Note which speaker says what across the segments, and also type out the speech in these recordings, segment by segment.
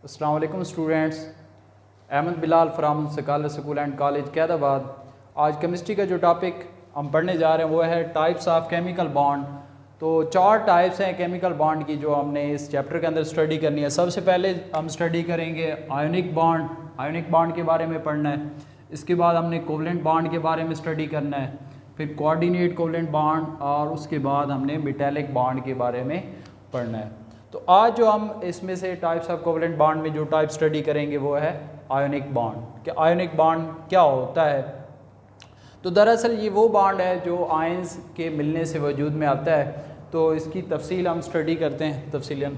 Speaker 1: अस्सलाम वालेकुम students. Ahmad Bilal from सकाल स्कूल एंड कॉलेज कैदाबाद। आज केमिस्ट्री का जो टॉपिक हम पढ़ने जा रहे हैं वो है टाइप्स ऑफ केमिकल बॉन्ड। तो 4 टाइप्स हैं केमिकल बॉन्ड की जो हमने इस चैप्टर के अंदर स्टडी करनी है। सबसे पहले हम स्टडी करेंगे आयोनिक बॉन्ड। आयोनिक बॉन्ड के बारे में पढ़ना है। इसके बाद हमने कोवलेंट बॉन्ड के बारे में स्टडी करना है, फिर कोऑर्डिनेट कोवलेंट बॉन्ड, और उसके बाद हमने मेटालिक बॉन्ड के बारे में पढ़ना है। तो आज जो हम इसमें से टाइप्स ऑफ कोवलेंट बॉन्ड में जो टाइप स्टडी करेंगे वो है आयोनिक बॉन्ड। कि आयोनिक बॉन्ड क्या होता है? तो दरअसल ये वो बॉन्ड है जो आयंस के मिलने से वजूद में आता है। तो इसकी तफसील हम स्टडी करते हैं तफसीलन।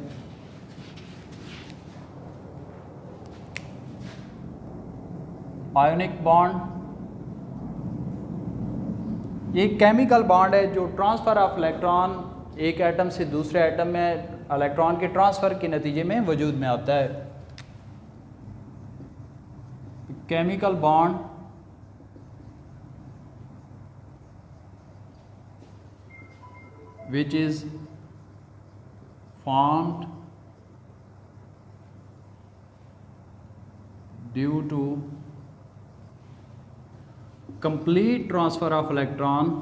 Speaker 1: आयोनिक बॉन्ड ये केमिकल बॉन्ड है जो ट्रांसफ़र ऑफ इलेक्ट्रॉन एक एटम से दूसरे एटम में इलेक्ट्रॉन के ट्रांसफ़र के नतीजे में वजूद में आता है। Chemical bond which is formed due to complete transfer of electron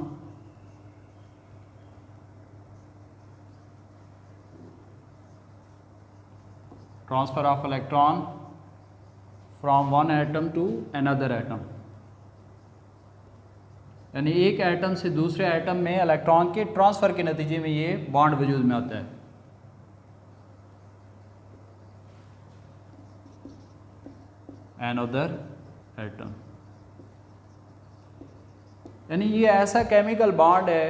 Speaker 1: from one atom to another atom। यानी एक एटम से दूसरे एटम में इलेक्ट्रॉन के ट्रांसफ़र के नतीजे में ये बॉन्ड वजूद में आता है। अनदर एटम यानी ये ऐसा केमिकल बॉन्ड है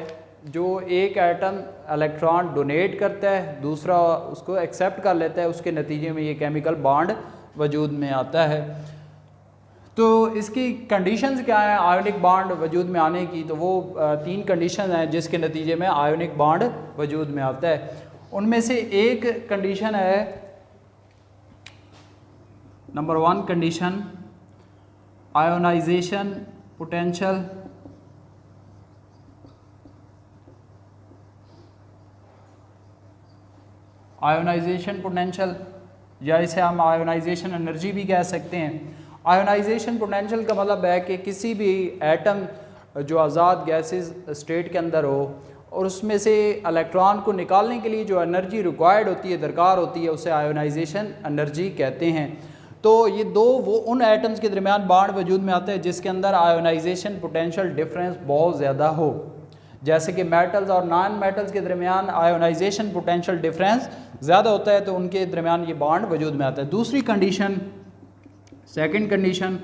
Speaker 1: जो एक एटम इलेक्ट्रॉन डोनेट करता है, दूसरा उसको एक्सेप्ट कर लेता है, उसके नतीजे में ये केमिकल बॉन्ड वजूद में आता है। तो इसकी कंडीशंस क्या हैं आयोनिक बॉन्ड वजूद में आने की? तो वो 3 कंडीशन हैं जिसके नतीजे में आयोनिक बॉन्ड वजूद में आता है। उनमें से एक कंडीशन है, number 1 condition ionization potential. Ionization potential या इसे हम आयोनाइजेशन एनर्जी भी कह सकते हैं। आयोनाइजेशन पोटेंशियल का मतलब है कि किसी भी एटम जो आज़ाद गैसेस स्टेट के अंदर हो और उसमें से इलेक्ट्रॉन को निकालने के लिए जो एनर्जी रिक्वायर्ड होती है, दरकार होती है, उसे आयोनाइजेशन एनर्जी कहते हैं। तो ये वो उन एटम्स के दरमियान बॉन्ड वजूद में आता है जिसके अंदर आयोनाइजेशन पोटेंशियल डिफरेंस बहुत ज़्यादा हो। जैसे कि मेटल्स और नॉन मेटल्स के दरमियान आयोनाइजेशन पोटेंशियल डिफरेंस ज़्यादा होता है, तो उनके दरमियान ये बॉन्ड वजूद में आता है। दूसरी condition, second condition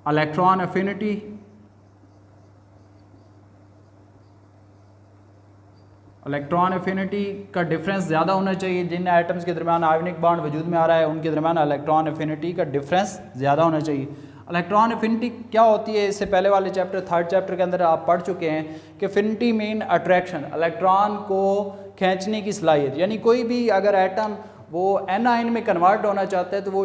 Speaker 1: electron affinity. Electron affinity का डिफरेंस ज़्यादा होना चाहिए। जिन एटम्स के दरमियान आयोनिक बॉन्ड वजूद में आ रहा है उनके दरमियान इलेक्ट्रॉन एफिनिटी का डिफरेंस ज़्यादा होना चाहिए। इलेक्ट्रॉन एफिनिटी क्या होती है? इससे पहले वाले चैप्टर 3rd चैप्टर के अंदर आप पढ़ चुके हैं कि एफिनिटी मीन अट्रैक्शन, इलेक्ट्रॉन को खींचने की सलाहियत। यानी कोई भी अगर एटम वो एनाइन में कन्वर्ट होना चाहता है तो वो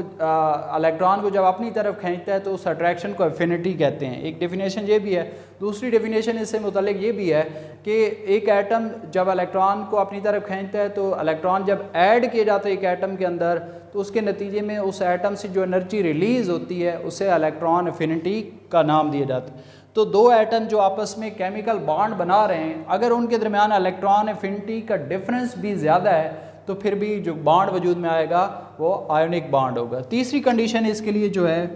Speaker 1: इलेक्ट्रॉन को जब अपनी तरफ खींचता है तो उस अट्रैक्शन को एफिनिटी कहते हैं। एक डेफिनेशन ये भी है। दूसरी डेफिनेशन इससे मुतालिक ये भी है कि एक एटम जब इलेक्ट्रॉन को अपनी तरफ खींचता है तो इलेक्ट्रॉन जब ऐड किए जाते हैं एक एटम के अंदर तो उसके नतीजे में उस एटम से जो एनर्जी रिलीज़ होती है उसे इलेक्ट्रॉन एफिनिटी का नाम दिया जाता है। तो 2 एटम जो आपस में केमिकल बॉन्ड बना रहे हैं, अगर उनके दरमियान इलेक्ट्रॉन एफिनिटी का डिफरेंस भी ज़्यादा है तो फिर भी जो बॉन्ड वजूद में आएगा वो आयोनिक बॉन्ड होगा। तीसरी कंडीशन इसके लिए जो है,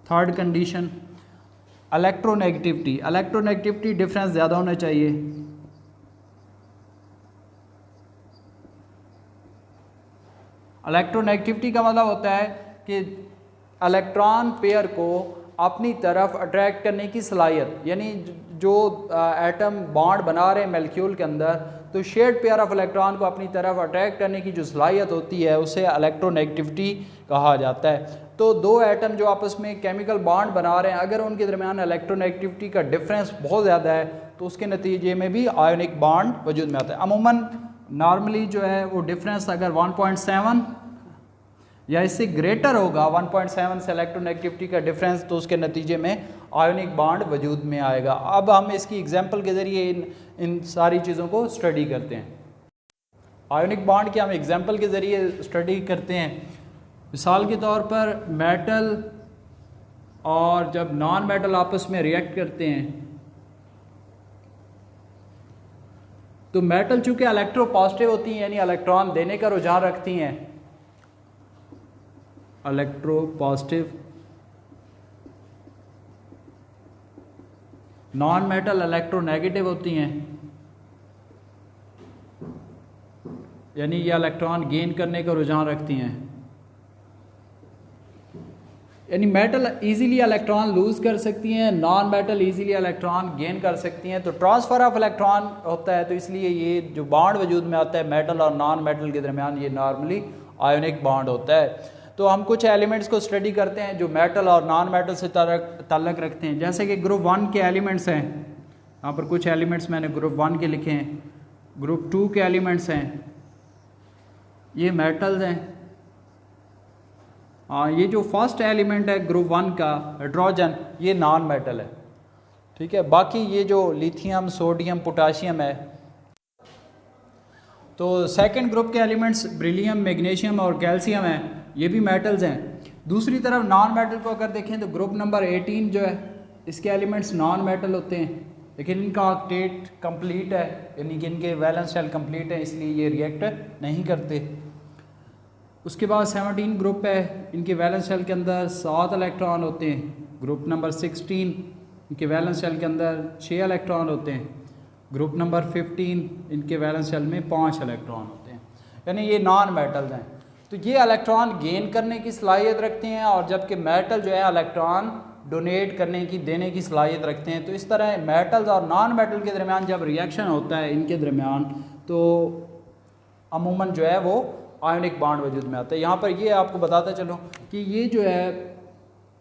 Speaker 1: 3rd condition electronegativity. Electronegativity difference ज़्यादा होना चाहिए। इलेक्ट्रोनेगेटिविटी का मतलब होता है कि इलेक्ट्रॉन पेयर को अपनी तरफ अट्रैक्ट करने की सलाहियत। यानी जो एटम बॉन्ड बना रहे हैं मॉलिक्यूल के अंदर, तो शेयर्ड पेयर ऑफ इलेक्ट्रॉन को अपनी तरफ अट्रैक्ट करने की जो सलाहियत होती है उसे इलेक्ट्रोनेगेटिविटी कहा जाता है। तो 2 एटम जो आपस में केमिकल बॉन्ड बना रहे हैं, अगर उनके दरमियान इलेक्ट्रोनेगेटिविटी का डिफरेंस बहुत ज़्यादा है तो उसके नतीजे में भी आयोनिक बॉन्ड वजूद में आता है। अमूमन नॉर्मली जो है वो डिफरेंस अगर 1.7 या इससे ग्रेटर होगा 1.7 से इलेक्ट्रोनेगेटिविटी का डिफरेंस, तो उसके नतीजे में आयोनिक बॉन्ड वजूद में आएगा। अब हम इसकी एग्जांपल के ज़रिए इन सारी चीज़ों को स्टडी करते हैं। आयोनिक बॉन्ड की हम एग्जांपल के ज़रिए स्टडी करते हैं। मिसाल के तौर पर मेटल और जब नॉन मेटल आपस में रिएक्ट करते हैं तो मेटल चूंकि इलेक्ट्रो पॉजिटिव होती हैं यानी इलेक्ट्रॉन देने का रुझान रखती हैं, electro positive, non metal electro negative होती हैं यानी ये इलेक्ट्रॉन गेन करने का रुझान रखती हैं। यानी मेटल इजीली इलेक्ट्रॉन लूज कर सकती हैं, non metal easily electron gain कर सकती हैं। तो ट्रांसफ़र ऑफ इलेक्ट्रॉन होता है, तो इसलिए ये जो बॉन्ड वजूद में आता है मेटल और नॉन मेटल के दरमियान, ये नॉर्मली आयोनिक बॉन्ड होता है। तो हम कुछ एलिमेंट्स को स्टडी करते हैं जो मेटल और नॉन मेटल से ताल्लुक़ रखते हैं। जैसे कि ग्रुप 1 के एलिमेंट्स हैं, यहाँ पर कुछ एलिमेंट्स मैंने ग्रुप 1 के लिखे हैं। ग्रुप 2 के एलिमेंट्स हैं, ये मेटल्स हैं। ये जो फर्स्ट एलिमेंट है ग्रुप 1 का हाइड्रोजन, ये नॉन मेटल है, ठीक है। बाकी ये जो लिथियम, सोडियम, पोटाशियम है। तो सेकंड ग्रुप के एलिमेंट्स बेरिलियम, मैग्नीशियम और कैल्शियम हैं, ये भी मेटल्स हैं। दूसरी तरफ नॉन मेटल को अगर देखें तो ग्रुप नंबर 18 जो है, इसके एलिमेंट्स नॉन मेटल होते हैं, लेकिन इनका ऑक्टेट कंप्लीट है, यानी कि इनके वैलेंस शेल कंप्लीट है, इसलिए ये रिएक्ट नहीं करते। उसके बाद 17 ग्रुप है, इनके वैलेंस शेल के अंदर 7 इलेक्ट्रॉन होते हैं। ग्रुप नंबर 16, इनके वैलेंस शेल के अंदर 6 इलेक्ट्रॉन होते हैं। ग्रुप नंबर 15, इनके वैलेंस शेल में 5 इलेक्ट्रॉन होते हैं, यानी ये नॉन मेटल्स हैं। तो ये इलेक्ट्रॉन गेन करने की सलाहियत रखते हैं, और जबकि मेटल जो है इलेक्ट्रॉन डोनेट करने की, देने की सलाहियत रखते हैं। तो इस तरह मेटल्स और नॉन मेटल के दरमियान जब रिएक्शन होता है इनके दरमियान, तो अमूमन जो है वो आयोनिक बॉन्ड वजूद में आता है। यहाँ पर ये आपको बताता चलो कि ये जो है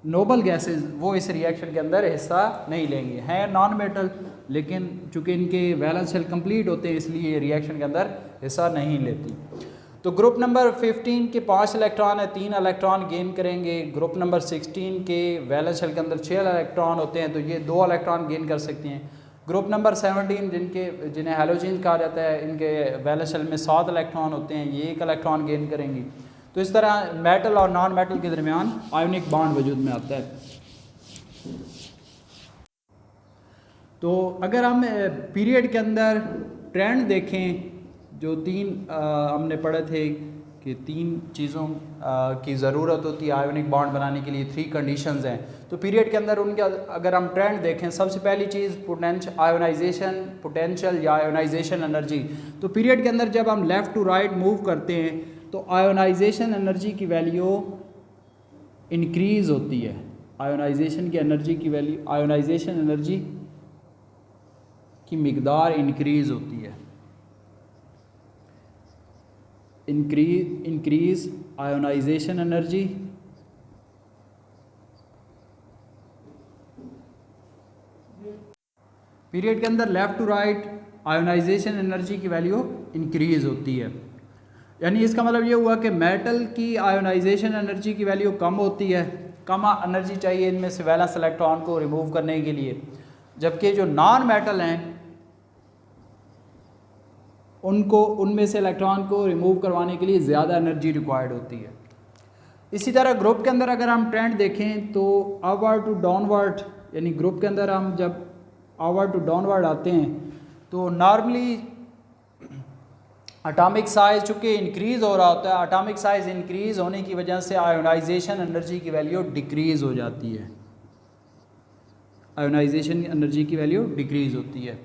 Speaker 1: नोबल गैसेस वो इस रिएक्शन के अंदर हिस्सा नहीं लेंगे, हैं नॉन मेटल, लेकिन चूँकि इनके वैलेंस शेल कंप्लीट होते हैं इसलिए ये रिएक्शन के अंदर हिस्सा नहीं लेती। तो ग्रुप नंबर 15 के 5 इलेक्ट्रॉन है, 3 इलेक्ट्रॉन गेन करेंगे। ग्रुप नंबर 16 के वैलेंस शेल के अंदर 6 इलेक्ट्रॉन होते हैं, तो ये 2 इलेक्ट्रॉन गेन कर सकते हैं। ग्रुप नंबर 17 जिन्हें हैलोजन कहा जाता है, इनके वैलेंस शेल में 7 इलेक्ट्रॉन होते हैं, ये 1 इलेक्ट्रॉन गेन करेंगी। तो इस तरह मेटल और नॉन मेटल के दरमियान आयोनिक बॉन्ड वजूद में आता है। तो अगर हम पीरियड के अंदर ट्रेंड देखें, जो 3 हमने पढ़े थे कि 3 चीज़ों की ज़रूरत होती है आयोनिक बॉन्ड बनाने के लिए, 3 कंडीशंस हैं। तो पीरियड के अंदर उनका अगर हम ट्रेंड देखें, सबसे पहली चीज़ पोटेंशियल या आयोनाइजेशन एनर्जी। तो पीरियड के अंदर जब हम लेफ़्ट टू राइट मूव करते हैं तो आयोनाइजेशन एनर्जी की वैल्यू इंक्रीज़ होती है। आयोनाइजेशन की एनर्जी की वैल्यू, आयोनाइजेशन एनर्जी की मिकदार इंक्रीज़ होती है। इंक्रीज आयोनाइजेशन एनर्जी पीरियड के अंदर left to right ionisation energy की वैल्यू इंक्रीज़ होती है। यानी इसका मतलब ये हुआ कि मेटल की आयोनाइजेशन एनर्जी की वैल्यू कम होती है, कम एनर्जी चाहिए इनमें से वैलेंस इलेक्ट्रॉन को रिमूव करने के लिए, जबकि जो नॉन मेटल हैं उनको उनमें से इलेक्ट्रॉन को रिमूव करवाने के लिए ज़्यादा एनर्जी रिक्वायर्ड होती है। इसी तरह ग्रुप के अंदर अगर हम ट्रेंड देखें तो अपवर्ड टू डाउनवर्ड, यानी ग्रुप के अंदर हम जब अपवर्ड टू डाउनवर्ड आते हैं तो नॉर्मली एटॉमिक साइज़ चूँकि इंक्रीज़ हो रहा होता है, एटॉमिक साइज़ इंक्रीज़ होने की वजह से आयोनाइजेशन एनर्जी की वैल्यू डिक्रीज़ हो जाती है। आयोनाइजेशन एनर्जी की वैल्यू डिक्रीज़ होती है।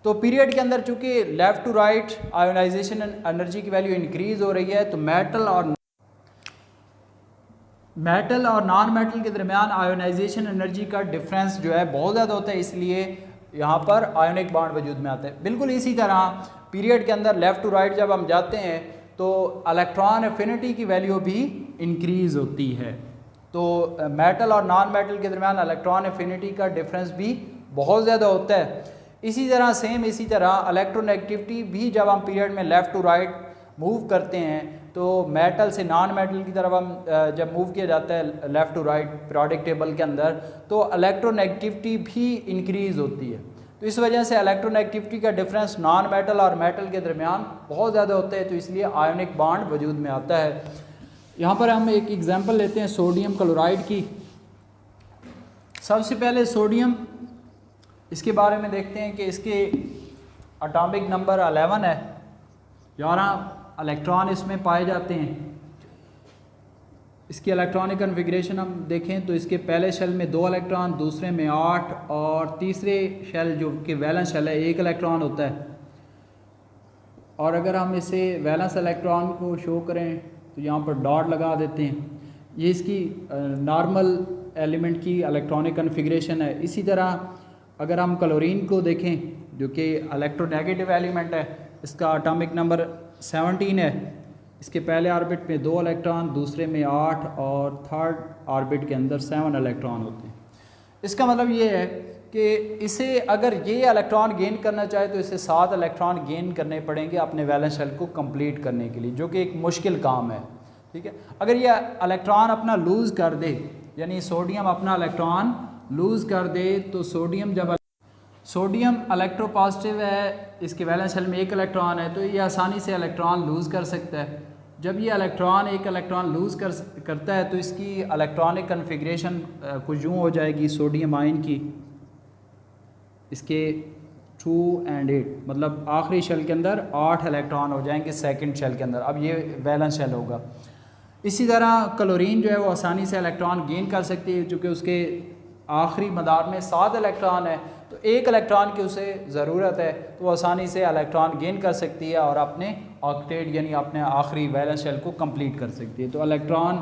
Speaker 1: तो पीरियड के अंदर चूँकि left to right ionisation energy की वैल्यू इंक्रीज़ हो रही है, तो मेटल और नॉन मेटल के दरमियान आयोनाइजेशन एनर्जी का डिफरेंस जो है बहुत ज़्यादा होता है, इसलिए यहाँ पर आयोनिक बॉन्ड वजूद में आता है। बिल्कुल इसी तरह पीरियड के अंदर लेफ़्ट टू राइट जब हम जाते हैं तो इलेक्ट्रॉन एफिनिटी की वैल्यू भी इंक्रीज़ होती है। तो मेटल और नॉन मेटल के दरमियान इलेक्ट्रॉन एफिनिटी का डिफरेंस भी बहुत ज़्यादा होता है। इसी तरह इलेक्ट्रोनेगेटिविटी भी जब हम पीरियड में लेफ़्ट टू राइट मूव करते हैं तो मेटल से नॉन मेटल की तरफ हम जब मूव किया जाता है left to right periodic table के अंदर, तो इलेक्ट्रोनेगेटिविटी भी इंक्रीज़ होती है। तो इस वजह से इलेक्ट्रोनेगेटिविटी का डिफरेंस नॉन मेटल और मेटल के दरमियान बहुत ज़्यादा होता है, तो इसलिए आयोनिक बॉन्ड वजूद में आता है। यहाँ पर हम एक एग्जांपल लेते हैं सोडियम क्लोराइड की। सबसे पहले सोडियम, इसके बारे में देखते हैं कि इसके एटॉमिक नंबर 11 है, 11 इलेक्ट्रॉन इसमें पाए जाते हैं। इसकी इलेक्ट्रॉनिक कन्फिग्रेशन हम देखें तो इसके पहले शेल में 2 इलेक्ट्रॉन, दूसरे में 8 और तीसरे शेल जो कि वैलेंस शेल है 1 इलेक्ट्रॉन होता है। और अगर हम इसे वैलेंस इलेक्ट्रॉन को शो करें तो यहाँ पर डॉट लगा देते हैं। ये इसकी नॉर्मल एलिमेंट की इलेक्ट्रॉनिक कन्फिग्रेशन है। इसी तरह अगर हम क्लोरीन को देखें जो कि इलेक्ट्रोनेगेटिव एलिमेंट है, इसका एटॉमिक नंबर 17 है। इसके पहले ऑर्बिट में 2 इलेक्ट्रॉन, दूसरे में 8 और थर्ड ऑर्बिट के अंदर 7 इलेक्ट्रॉन होते हैं। इसका मतलब ये है कि इसे अगर ये इलेक्ट्रॉन गेन करना चाहे तो इसे 7 इलेक्ट्रॉन गेन करने पड़ेंगे अपने वैलेंस शेल को कंप्लीट करने के लिए, जो कि एक मुश्किल काम है। ठीक है, अगर ये इलेक्ट्रॉन अपना लूज़ कर दे, यानी सोडियम अपना इलेक्ट्रॉन लूज़ कर दे, तो सोडियम इलेक्ट्रोपॉजिटिव है, इसके वैलेंस शेल में 1 इलेक्ट्रॉन है, तो ये आसानी से इलेक्ट्रॉन लूज़ कर सकता है। जब ये इलेक्ट्रॉन 1 इलेक्ट्रॉन लूज़ करता है तो इसकी इलेक्ट्रॉनिक कन्फिग्रेशन कुछ यूँ हो जाएगी सोडियम आयन की, इसके 2 और 8, मतलब आखिरी शेल के अंदर 8 इलेक्ट्रॉन हो जाएंगे सेकंड शेल के अंदर। अब ये वैलेंस शेल होगा। इसी तरह क्लोरीन जो है वो आसानी से इलेक्ट्रॉन गेन कर सकती है, चूँकि उसके आखिरी मदार में 7 इलेक्ट्रॉन है, तो 1 इलेक्ट्रॉन की उसे ज़रूरत है, तो वो आसानी से इलेक्ट्रॉन गेन कर सकती है और अपने ऑक्टेट यानी अपने आखिरी वैलेंस शेल को कंप्लीट कर सकती है। तो इलेक्ट्रॉन,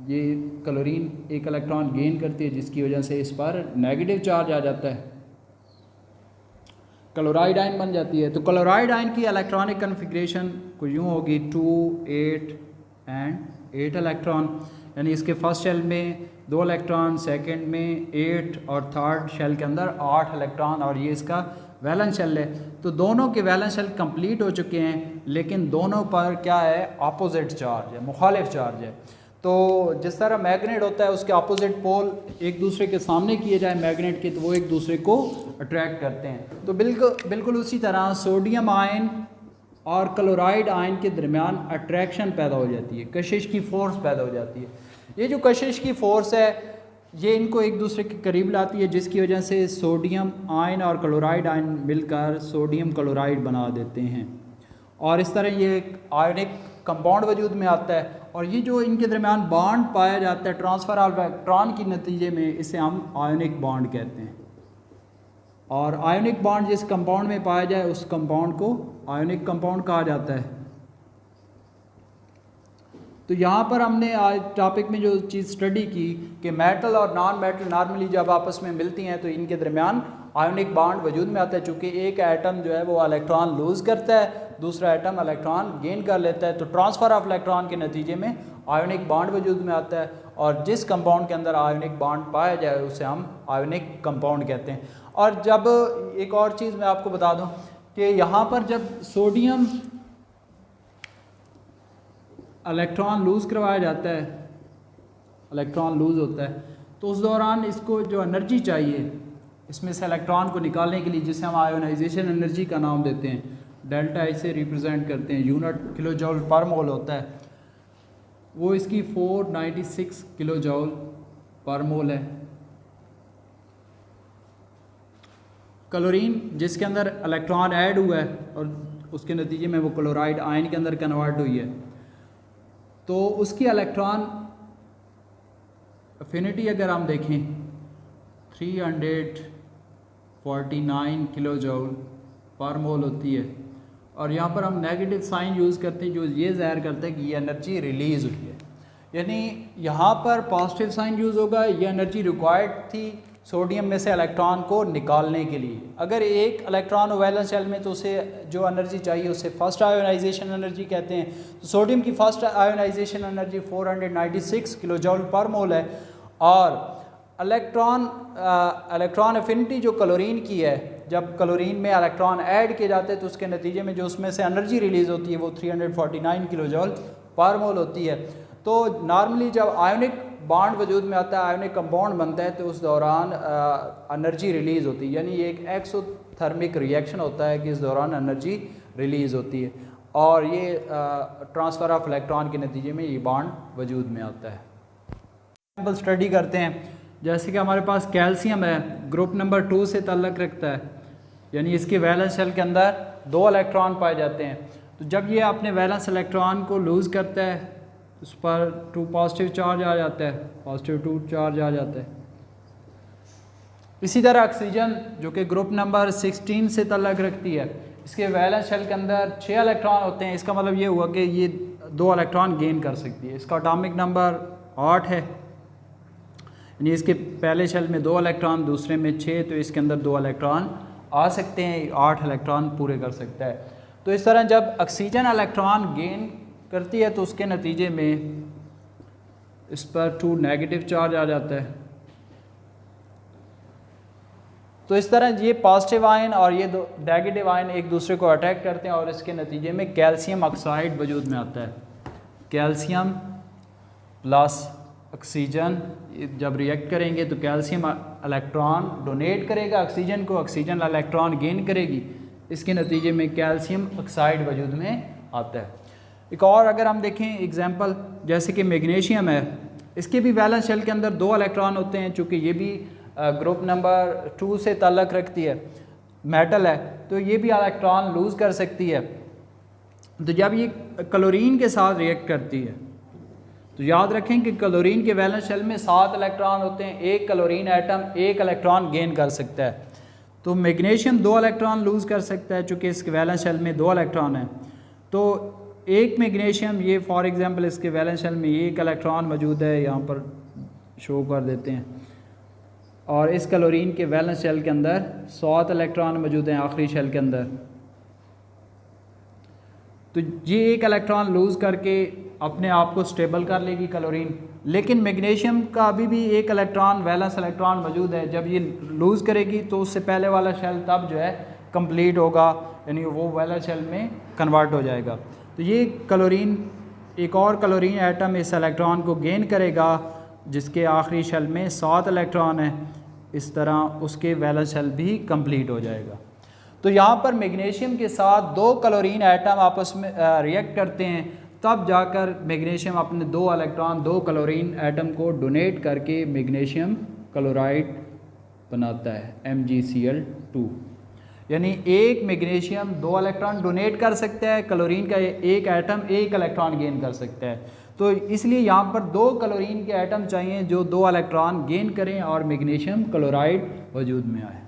Speaker 1: ये क्लोरीन 1 इलेक्ट्रॉन गेन करती है, जिसकी वजह से इस पर नेगेटिव चार्ज आ जाता है, क्लोराइड आयन बन जाती है। तो क्लोराइड आयन की इलेक्ट्रॉनिक कन्फिग्रेशन कुछ यूँ होगी 2, 8 और 8 इलेक्ट्रॉन, यानी इसके फर्स्ट शेल में 2 इलेक्ट्रॉन, सेकंड में 8 और थर्ड शेल के अंदर 8 इलेक्ट्रॉन, और ये इसका वैलेंस शेल है। तो दोनों के वैलेंस शेल कंप्लीट हो चुके हैं, लेकिन दोनों पर क्या है, अपोजिट चार्ज है, मुखालिफ चार्ज है। तो जिस तरह मैग्नेट होता है उसके अपोजिट पोल एक दूसरे के सामने किए जाए मैग्नेट के, तो वो एक दूसरे को अट्रैक्ट करते हैं। तो बिल्कुल उसी तरह सोडियम आयन और क्लोराइड आयन के दरमियान अट्रैक्शन पैदा हो जाती है, कशिश की फ़ोर्स पैदा हो जाती है। ये जो कशिश की फ़ोर्स है ये इनको एक दूसरे के करीब लाती है, जिसकी वजह से सोडियम आयन और क्लोराइड आयन मिलकर सोडियम क्लोराइड बना देते हैं, और इस तरह ये एक आयनिक कंपाउंड वजूद में आता है। और ये जो इनके दरमियान बॉन्ड पाया जाता है ट्रांसफ़र ऑफ इलेक्ट्रॉन के नतीजे में, इसे हम आयनिक बॉन्ड कहते हैं। और आयनिक बॉन्ड जिस कंपाउंड में पाया जाए उस कंपाउंड को आयनिक कंपाउंड कहा जाता है। तो यहाँ पर हमने आज टॉपिक में जो चीज़ स्टडी की कि मेटल और नॉन मेटल नॉर्मली जब आपस में मिलती हैं तो इनके दरमियान आयनिक बॉन्ड वजूद में आता है। चूँकि एक एटम जो है वो इलेक्ट्रॉन लूज़ करता है, दूसरा एटम इलेक्ट्रॉन गेन कर लेता है, तो ट्रांसफ़र ऑफ इलेक्ट्रॉन के नतीजे में आयनिक बॉन्ड वजूद में आता है। और जिस कंपाउंड के अंदर आयनिक बॉन्ड पाया जाए उसे हम आयनिक कंपाउंड कहते हैं। और जब एक और चीज़ मैं आपको बता दूं कि यहाँ पर जब सोडियम इलेक्ट्रॉन लूज़ करवाया जाता है, इलेक्ट्रॉन लूज़ होता है, तो उस दौरान इसको जो एनर्जी चाहिए इसमें से इलेक्ट्रॉन को निकालने के लिए, जिसे हम आयोनाइजेशन एनर्जी का नाम देते हैं, डेल्टा इसे रिप्रेजेंट करते हैं, यूनिट किलो जूल पर मोल होता है, वो इसकी 496 किलो जूल पर मोल है। क्लोरीन जिसके अंदर इलेक्ट्रॉन ऐड हुआ है और उसके नतीजे में वो क्लोराइड आयन के अंदर कन्वर्ट हुई है, तो उसकी इलेक्ट्रॉन एफिनिटी अगर हम देखें 349 किलो जूल पर मोल होती है। और यहाँ पर हम नेगेटिव साइन यूज़ करते हैं जो ये ज़ाहिर करता है कि ये एनर्जी रिलीज़ हुई है, यानी यहाँ पर पॉजिटिव साइन यूज़ होगा, ये एनर्जी रिक्वायर्ड थी सोडियम में से इलेक्ट्रॉन को निकालने के लिए। अगर एक इलेक्ट्रॉन वैलेंस शेल में तो उसे जो एनर्जी चाहिए उसे फर्स्ट आयोनाइजेशन एनर्जी कहते हैं। तो सोडियम की first ionization energy 496 kilo joule पर मोल है। और इलेक्ट्रॉन एफिनिटी जो क्लोरीन की है, जब क्लोरीन में इलेक्ट्रॉन ऐड किए जाते हैं तो उसके नतीजे में जो उसमें से एनर्जी रिलीज़ होती है वो 349 किलो जूल पर मोल होती है। तो नॉर्मली जब आयोनिक बॉन्ड वजूद में आता है, आयोनिक कंपाउंड बनता है, तो उस दौरान एनर्जी रिलीज़ होती है, यानी ये एक एक्सोथर्मिक रिएक्शन होता है कि इस दौरान एनर्जी रिलीज़ होती है। और ये ट्रांसफ़र ऑफ इलेक्ट्रॉन के नतीजे में ये बॉन्ड वजूद में आता है। एग्जाम्पल स्टडी करते हैं। जैसे कि हमारे पास कैल्शियम है, ग्रुप नंबर 2 से ताल्लुक़ रखता है, यानी इसके वैलेंस शेल के अंदर 2 इलेक्ट्रॉन पाए जाते हैं। तो जब ये अपने वैलेंस इलेक्ट्रॉन को लूज़ करता है, उस पर 2 पॉजिटिव चार्ज आ जाता है, पॉजिटिव 2 चार्ज आ जाता है। इसी तरह ऑक्सीजन जो कि ग्रुप नंबर 16 से ताल्लुक़ रखती है, इसके वैलेंस शेल के अंदर 6 इलेक्ट्रॉन होते हैं। इसका मतलब ये हुआ कि ये 2 इलेक्ट्रॉन गेन कर सकती है। इसका एटॉमिक नंबर 8 है, यानी इसके पहले शेल में 2 इलेक्ट्रॉन, दूसरे में 6, तो इसके अंदर 2 इलेक्ट्रॉन आ सकते हैं, 8 इलेक्ट्रॉन पूरे कर सकता है। तो इस तरह जब ऑक्सीजन इलेक्ट्रॉन गेन करती है तो उसके नतीजे में इस पर 2 नेगेटिव चार्ज आ जाता है। तो इस तरह ये पॉजिटिव आयन और ये दो नेगेटिव आयन एक दूसरे को अटैक करते हैं और इसके नतीजे में कैल्शियम ऑक्साइड वजूद में आता है। कैल्शियम प्लस ऑक्सीजन जब रिएक्ट करेंगे तो कैल्शियम इलेक्ट्रॉन डोनेट करेगा ऑक्सीजन को, ऑक्सीजन इलेक्ट्रॉन गेन करेगी, इसके नतीजे में कैल्शियम ऑक्साइड वजूद में आता है। एक और अगर हम देखें एग्जांपल, जैसे कि मैग्नीशियम है, इसके भी वैलेंस शेल के अंदर 2 इलेक्ट्रॉन होते हैं, चूँकि ये भी ग्रुप नंबर 2 से ताल्लुक़ रखती है, मेटल है, तो ये भी इलेक्ट्रॉन लूज़ कर सकती है। तो जब ये क्लोरीन के साथ रिएक्ट करती है तो याद रखें कि क्लोरीन के वैलेंस शेल में 7 इलेक्ट्रॉन होते हैं, एक क्लोरीन एटम 1 इलेक्ट्रॉन गेन कर सकता है। तो मैग्नीशियम 2 इलेक्ट्रॉन लूज़ कर सकता है, चूँकि इसके वैलेंस शेल में 2 इलेक्ट्रॉन हैं। तो एक मैग्नीशियम, ये फॉर एग्जांपल इसके वैलेंस शेल में 1 इलेक्ट्रॉन मौजूद है, यहाँ पर शो कर देते हैं, और इस क्लोरीन के वैलेंस शेल के अंदर 7 इलेक्ट्रॉन मौजूद हैं आखिरी शेल के अंदर। तो ये 1 इलेक्ट्रॉन लूज़ करके अपने आप को स्टेबल कर लेगी क्लोरीन, लेकिन मैग्नीशियम का अभी भी 1 इलेक्ट्रॉन वैलेंस इलेक्ट्रॉन मौजूद है। जब ये लूज़ करेगी तो उससे पहले वाला शेल तब जो है कंप्लीट होगा, यानी वो वैलेंस शेल में कन्वर्ट हो जाएगा। तो ये क्लोरीन, एक और क्लोरीन एटम इस इलेक्ट्रॉन को गेन करेगा जिसके आखिरी शेल में 7 इलेक्ट्रॉन है, इस तरह उसके वैलेंस शेल भी कंप्लीट हो जाएगा। तो यहाँ पर मैग्नीशियम के साथ 2 क्लोरीन एटम आपस में रिएक्ट करते हैं, तब जाकर मैग्नीशियम अपने 2 इलेक्ट्रॉन 2 क्लोरीन एटम को डोनेट करके मैग्नीशियम क्लोराइड बनाता है, MgCl2। यानी एक मैग्नीशियम 2 इलेक्ट्रॉन डोनेट कर सकता है, क्लोरीन का एक एटम 1 इलेक्ट्रॉन गेन कर सकता है। तो इसलिए यहाँ पर 2 क्लोरीन के एटम चाहिए जो 2 इलेक्ट्रॉन गेन करें और मैग्नीशियम क्लोराइड वजूद में आए।